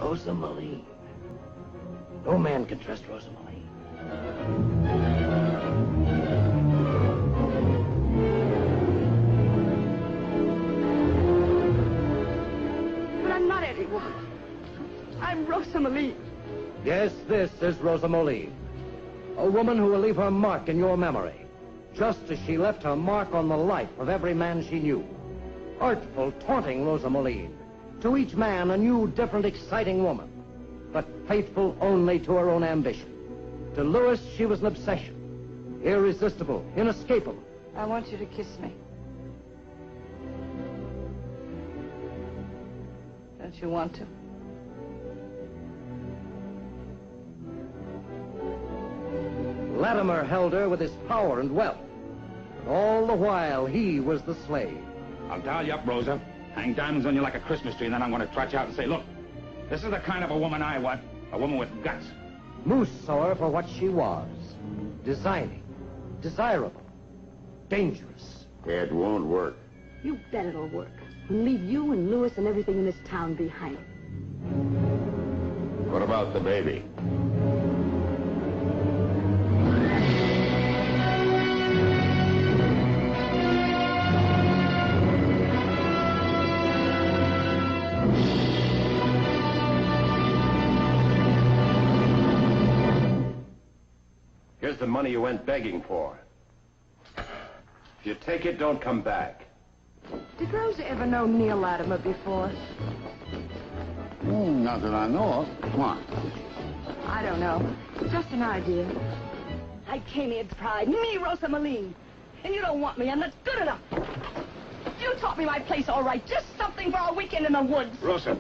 Rosa Maline. No man can trust Rosa Maline. But I'm not any woman. I'm Rosa Maline. Yes, this is Rosa Maline. A woman who will leave her mark in your memory, just as she left her mark on the life of every man she knew. Artful, taunting Rosa Maline. To each man, a new, different, exciting woman, but faithful only to her own ambition. To Louis, she was an obsession. Irresistible, inescapable. I want you to kiss me. Don't you want to? Latimer held her with his power and wealth. And all the while, he was the slave. I'll dial you up, Rosa. Hang diamonds on you like a Christmas tree, and then I'm going to trot you out and say, look, this is the kind of a woman I want. A woman with guts. Moose saw her for what she was. Designing, desirable, dangerous. It won't work. You bet it'll work. We'll leave you and Louis and everything in this town behind. What about the baby? Here's the money you went begging for. If you take it, don't come back. Did Rosa ever know Neil Latimer before? Not that I know of. Why? I don't know. Just an idea. I came here pride. Me, Rosa Maline. And you don't want me, and that's good enough. You taught me my place all right. Just something for a weekend in the woods. Rosa.